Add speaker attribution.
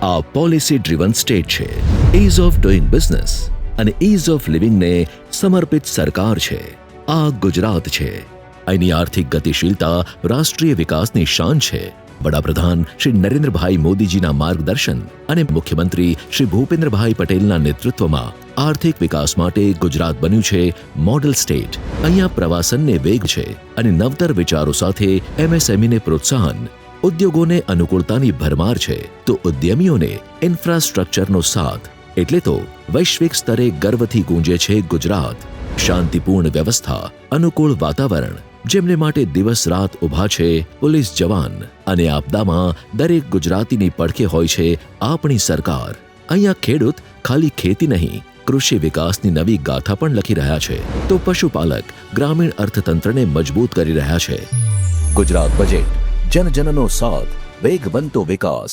Speaker 1: આ policy driven state છે. Ease of doing business અને ઇઝ ઓફ લિવિંગને સમર્પિત સરકાર છે. આ ગુજરાત છે. અહીંની આર્થિક ગતિશીલતા રાષ્ટ્રીય વિકાસની શાન છે. વડાપ્રધાન શ્રી નરેન્દ્રભાઈ મોદીજીના માર્ગદર્શન અને મુખ્યમંત્રી શ્રી ભૂપેન્દ્રભાઈ પટેલના નેતૃત્વમાં આર્થિક વિકાસ માટે ગુજરાત બન્યું છે મોડલ સ્ટેટ. અહીંયા પ્રવાસનને વેગ છે અને નવતર વિચારો સાથે એમએસએમઈને પ્રોત્સાહન, ઉદ્યોગોને અનુકૂળતાની ભરમાર છે તો ઉદ્યમીઓને ઇન્ફ્રાસ્ટ્રક્ચરનો સાથ. એટલે તો વૈશ્વિક સ્તરે ગર્વથી ગૂંજે છે ગુજરાત. શાંતિપૂર્ણ વ્યવસ્થા, અનુકૂળ વાતાવરણ, જેમને માટે દિવસ રાત ઊભા છે પોલીસ જવાન, અને આપદામાં દરેક ગુજરાતીની પડખે હોય છે આપણી સરકાર. અહીંયા ખેડૂત ખાલી ખેતી નહીં, કૃષિ વિકાસની નવી ગાથા પણ લખી રહ્યા છે તો પશુપાલક ગ્રામીણ અર્થતંત્રને મજબૂત કરી રહ્યા છે. ગુજરાત બજેટ, જનજનનો સાથ, વેગવંતો વિકાસ.